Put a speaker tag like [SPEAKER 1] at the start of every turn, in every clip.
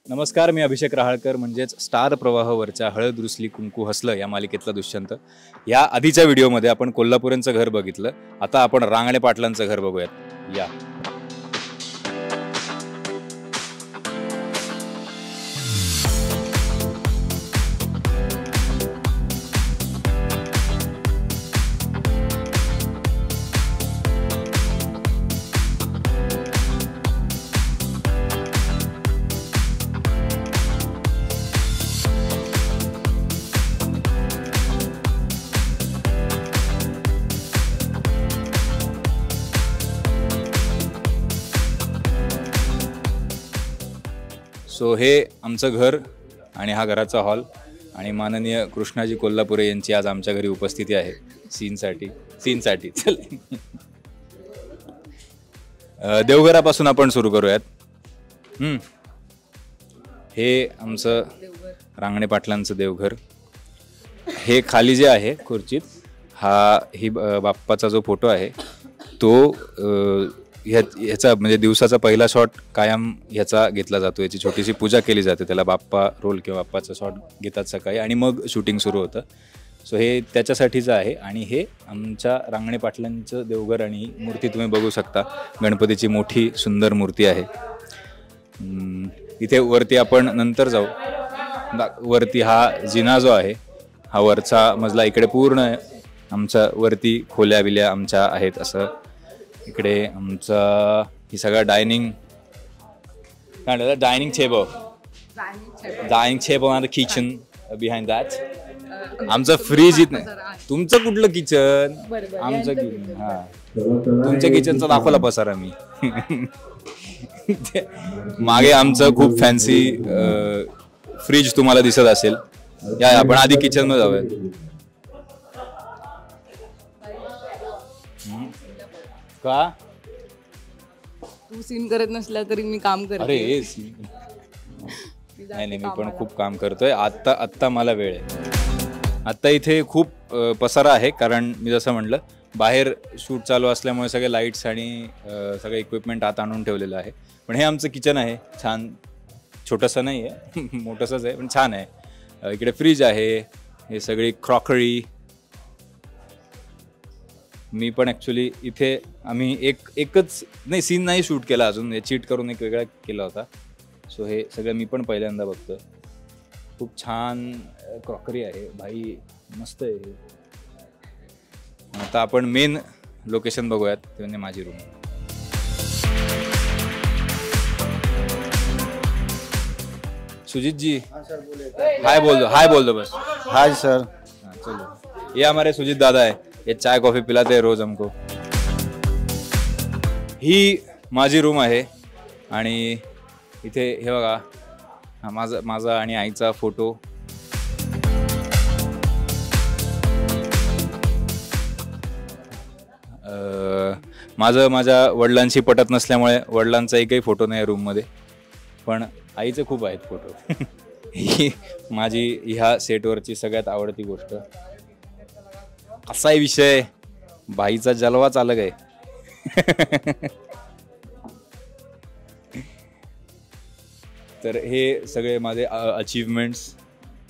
[SPEAKER 1] नमस्कार, मी अभिषेक राहळकर, म्हणजेच स्टार प्रवाहावरच्या हळद रुसली कुंकू हसलं या मालिकेतला दुष्यंत. या आधीच्या व्हिडिओमध्ये आपण कोल्हापूरांचं घर बघितलं. आता आपण रांगणे पाटलांचं घर बघूयात. या सो हे आमचं घर आणि हा घराचा हॉल आणि माननीय कृष्णाजी कोल्हापुरे यांची आज आमच्या घरी उपस्थिती आहे सीनसाठी चल. देवघरापासून आपण सुरू करूयात. हे आमचं रांगणे पाटलांचं देवघर. हे खाली जे आहे खुर्चीत ही बाप्पाचा जो फोटो आहे तो ह्याचा म्हणजे दिवसाचा पहिला शॉट कायम ह्याचा घेतला जातो. याची छोटीशी पूजा केली जाते, त्याला बाप्पा रोल किंवा बाप्पाचा शॉट घेतात सकाळी आणि मग शूटिंग सुरू होतं. सो हे त्याच्यासाठीचं आहे. आणि हे आमच्या रांगणे पाटलांचं देवघर आणि मूर्ती तुम्ही बघू शकता. गणपतीची मोठी सुंदर मूर्ती आहे. इथे वरती आपण नंतर जाऊ. वरती हा जिना जो आहे, हा वरचा मजला, इकडे पूर्ण आमच्या वरती खोल्या बिल्या आमच्या आहेत. असं इकडे आमचा ही सगळा डायनिंग टेबल आणि किचन बिहाइंड दॅट. आमचं फ्रीज इथं. तुमचं कुठलं किचन? आमचं किचन. हा, तुमच्या किचनचा दाखवला पसारा मी. मागे आमचं खूप फॅन्सी फ्रीज तुम्हाला दिसत असेल. या आपण आधी किचन मध्ये जाऊयात. का
[SPEAKER 2] तू सीन करत नसला तरी मी काम करते.
[SPEAKER 1] अरे नाही, मी पण खूप काम करतोय. आत्ता मला वेळ आहे. आत्ता इथे खूप पसारा आहे, कारण मी जसं म्हटलं बाहेर शूट चालू असल्यामुळे सगळे लाईट्स आणि सगळं इक्विपमेंट आत आणून ठेवलेलं आहे. पण हे आमचं किचन आहे. छान, छोटंसं नाही आहे, मोठंसंच आहे पण छान आहे. इकडे फ्रीज आहे, हे सगळी क्रॉकरी. मी पण ॲक्च्युली इथे आम्ही एकच नाही सीन नाही शूट केला अजून, हे चीट करून एक वेगळा केला होता. सो हे सगळं मी पण पहिल्यांदा बघतोय. खूप छान क्रॉकरी आहे भाई, मस्त आहे. आता आपण मेन लोकेशन बघूयात, ते म्हणजे माझी रूम. सुजीत जी हाय बोल दो बस.
[SPEAKER 3] Hi sir.
[SPEAKER 1] हाँ चलो, ये हमारे सुजीत दादा है. ये चाय कॉफी पिलाते हैं रोज हमको. ही माझी रूम आहे आणि इथे हे बघा, हा माझा आणि आईचा फोटो. माझ्या वडिलांशी पटत नसल्यामुळे वडिलांचा एकही फोटो नाही रूममध्ये, पण आईचे खूप आहेत फोटो. ही माझी ह्या सेटवरची सगळ्यात आवडती गोष्ट. असाही विषय, बाईचा जलवाच अलग आहे. तर हे सगळे माझे अचीवमेंट्स.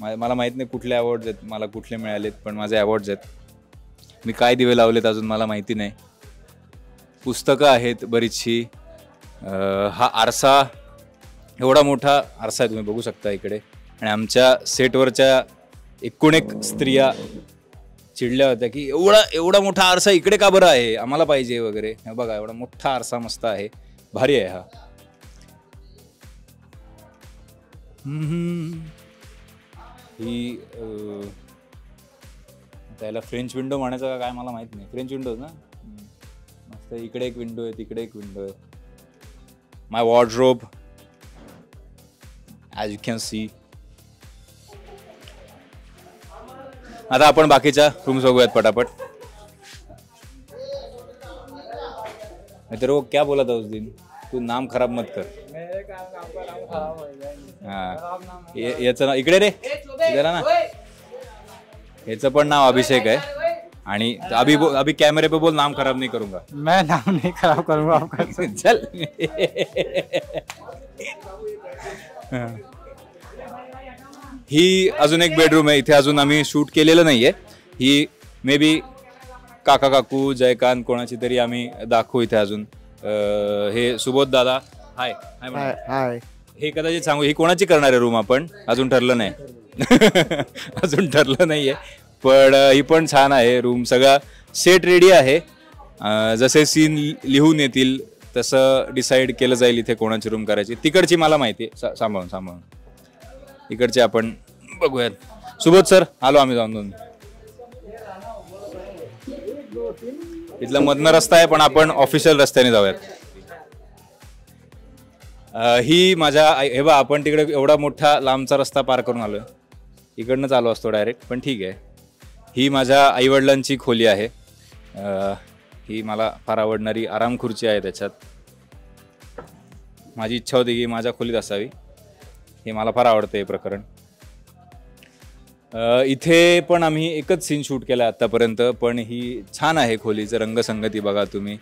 [SPEAKER 1] मला माहीत नाही कुठले अवॉर्ड्स आहेत, मला कुठले मिळालेत, पण माझे अवॉर्ड्स आहेत. मी काय दिवे लावलेत अजून मला माहिती नाही. पुस्तकं आहेत बरीचशी. हा आरसा, एवढा मोठा आरसा आहे, तुम्ही बघू शकता इकडे. आणि आमच्या सेटवरच्या एकूण एक स्त्रिया चिडल्या होत्या की एवढा मोठा आरसा इकडे का बरं आहे, आम्हाला पाहिजे वगैरे. हे बघा, एवढा मोठा आरसा मस्त आहे, भारी आहे हा. ही त्याला फ्रेंच विंडो म्हणायचं का काय मला माहित नाही. फ्रेंच विंडोज ना, मस्त. इकडे एक विंडो आहे, तिकडे एक विंडो आहे. My wardrobe as you can see. आता आपण बाकीच्या रूम्स बघूयात पटापट. तेरे को क्या बोला था उस दिन, तू नाम खराब मत कर. हाँ, याचं नाव इकडे रे, जरा ना. याचं पण नाव अभिषेक आहे. आणि अभी कैमरे पे बोल, नाम खराब नहीं करूंगा.
[SPEAKER 3] मैं नाम नहीं खराब करूंगा आपका.
[SPEAKER 1] चल. ही अजून एक बेडरूम आहे. इथे अजून आम्ही शूट केलेलं नाहीये. ही मे बी काका काकू जयकांत कोणाची तरी आम्ही दाखवू इथे अजून. हे सुबोध दादा हाय हाय म्हणा.
[SPEAKER 3] हाय.
[SPEAKER 1] हे कदाचित सांगू ही कोणाची करणार आहे रूम आपण अजून ठरलं नाही. अजून ठरलं नाहीये पण ही पण छान आहे रूम. सगळा सेट रेडी आहे. जसे सीन लिहून येतील तसं डिसाईड केलं जाईल इथे कोणाची रूम करायची. तिकडची मला माहिती आहे. सांभाळून इकडचे आपण बघूयात. सुबोध सर आलो आम्ही जाऊन. इथला मधनं रस्ता आहे पण आपण ऑफिशियल रस्त्याने जाऊयात. ही माझ्या हे बा आपण तिकडे एवढा मोठा लांबचा रस्ता पार करून आलोय. इकडनं चालू असतो डायरेक्ट पण ठीक आहे. ही माझ्या आईवडिलांची खोली आहे. ही मला फार आवडणारी आराम खुर्ची आहे. त्याच्यात माझी इच्छा होती की माझ्या खोलीत असावी. हे मला फार आवडतं हे प्रकरण. इथे पण आम्ही एकच सीन शूट केला आत्तापर्यंत पण ही छान आहे. खोलीचं रंगसंगती बघा तुम्ही.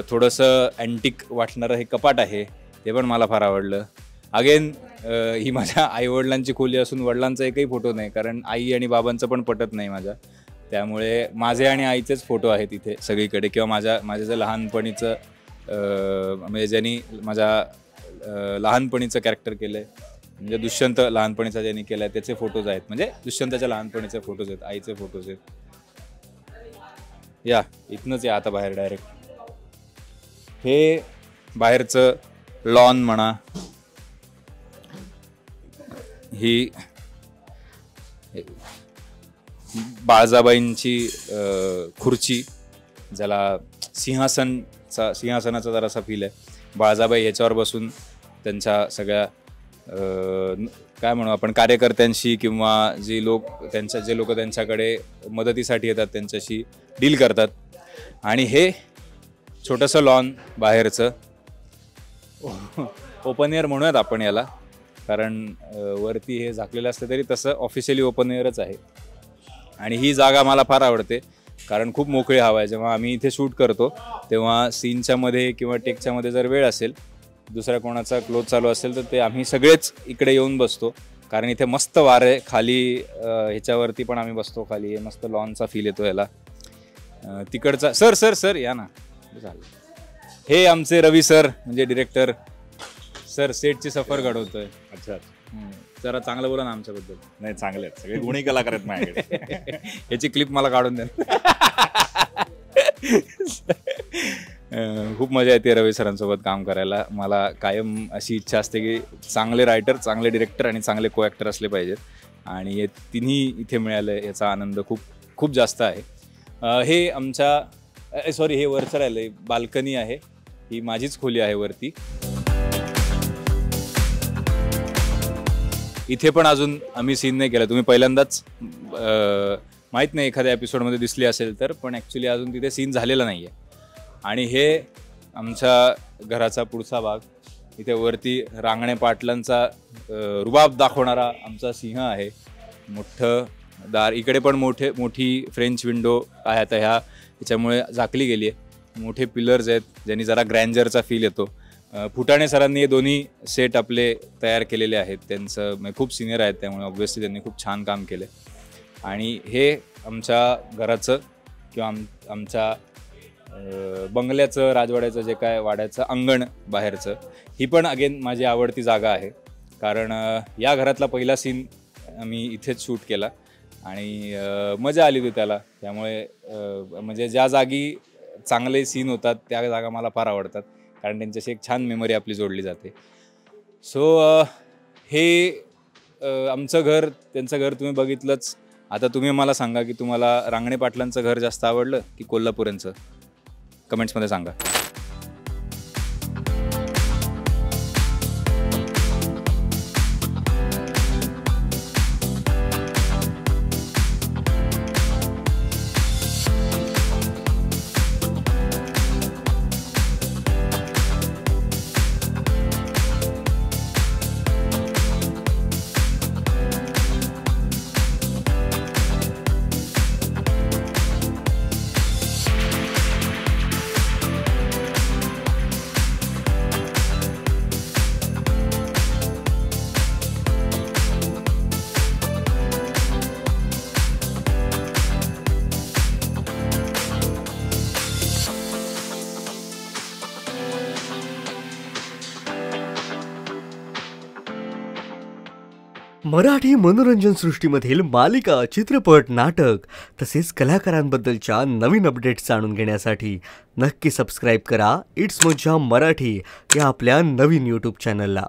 [SPEAKER 1] थोडंसं अँटिक वाटणारं हे कपाट आहे. ते पण मला फार आवडलं. अगेन ही माझ्या आईवडिलांची खोली असून वडिलांचा एकही फोटो नाही कारण आई आणि बाबांचं पण पटत नाही माझ्या. त्यामुळे माझे आणि आईचेच फोटो आहेत इथे सगळीकडे. किंवा माझ्या जे लहानपणीचं म्हणजे ज्यांनी माझ्या लहानपणीचं कॅरेक्टर केलं आहे म्हणजे दुष्यंत लहानपणीचा ज्यांनी केला आहे त्याचे फोटोज आहेत. म्हणजे दुष्यंताच्या लहानपणीचे फोटोज आहेत आईचे फोटोज आहेत. या इथनंच या आता बाहेर डायरेक्ट. हे बाहेरचं लॉन म्हणा. ही बाळजाबाईंची खुर्ची ज्याला सिंहासनाचा जरासा फील आहे. बाळजाबाई ह्याच्यावर बसून त्यांच्या सगळ्या काय म्हणू आपण कार्यकर्त्यांशी किंवा जे लोक त्यांच्याकडे मदतीसाठी येतात त्यांच्याशी डील करतात. आणि हे छोटंसं लॉन बाहेरचं ओपन एअर म्हणूयात आपण याला कारण वरती हे झाकलेलं असतं तरी तसं ऑफिशियली ओपन एअरच आहे. आणि ही जागा मला फार आवडते कारण खूप मोकळी हवा आहे. जेव्हा आम्ही इथे शूट करतो तेव्हा सीनच्या मध्ये किंवा टेकच्या मध्ये जर वेळ असेल दुसऱ्या कोणाचा क्लोज चालू असेल तर ते आम्ही सगळेच इकडे येऊन बसतो कारण इथे मस्त वार आहे. खाली ह्याच्यावरती पण आम्ही बसतो. खाली मस्त लॉनचा फील येतो याला. तिकडचा सर या ना. हे आमचे रवी सर म्हणजे डिरेक्टर सर सेटची सफर घडवतोय.
[SPEAKER 4] अच्छा
[SPEAKER 1] जरा चांगलं बोला ना आमच्याबद्दल.
[SPEAKER 4] नाही चांगले आहेत सगळे गुणी कलाकार आहेत माझ्याकडे.
[SPEAKER 1] ह्याची क्लिप मला काढून द्या. खूप मजा येते रवी सरांसोबत काम करायला. मला कायम अशी इच्छा असते की चांगले रायटर चांगले डिरेक्टर आणि चांगले को ॲक्टर असले पाहिजेत आणि हे तिन्ही इथे मिळालं याचा आनंद खूप खूप जास्त आहे. हे आमच्या सॉरी हे वरचं राहिलं बाल्कनी आहे. ही माझीच खोली आहे वरती. इथे पण अजून आम्ही सीन नाही केला. तुम्ही पहिल्यांदाच माहीत नाही एखाद्या एपिसोडमध्ये दिसली असेल तर पण ॲक्च्युली अजून तिथे सीन झालेला नाही आहे. आणि हे आमच्या घराचा पुढचा भाग. इथे वरती रांगणे पाटलांचा रुबाब दाखवणारा आमचा सिंह आहे. मोठं दार. इकडे पण मोठी फ्रेंच विंडो आहे. आता ह्याच्यामुळे झाकली गेली आहे. मोठे पिलर्स आहेत ज्यांनी जरा ग्रँजरचा फील येतो. फुटाणे सरांनी हे दोन्ही सेट आपले तयार केलेले आहेत. त्यांचं खूप सिनियर आहेत त्यामुळे ऑब्व्हियसली त्यांनी खूप छान काम केलं. आणि हे आमच्या घराचं किंवा आमच्या बंगल्याचं राजवाड्याचं जे काय वाड्याचं अंगण बाहेरचं. ही पण अगेन माझी आवडती जागा आहे कारण या घरातला पहिला सीन आम्ही इथेच शूट केला आणि मजा आली होती त्याला. त्यामुळे म्हणजे ज्या जागी चांगले सीन होतात त्या जागा मला फार आवडतात कारण त्यांच्याशी एक छान मेमरी आपली जोडली जाते. सो हे आमचं घर त्यांचं घर तुम्ही बघितलंच. आता तुम्ही मला सांगा की तुम्हाला रांगणे पाटलांचं घर जास्त आवडलं की कोल्हापूरांचं. कमेंट्समध्ये सांगा.
[SPEAKER 3] मराठी मनोरंजन सृष्टीमधील मालिका, चित्रपट, नाटक तसेच कलाकारांबद्दलच्या नवीन अपडेट्स जाणून घेण्यासाठी नक्की सबस्क्राईब करा इट्स मज्जा मराठी या आपल्या नवीन यूट्यूब चॅनलला.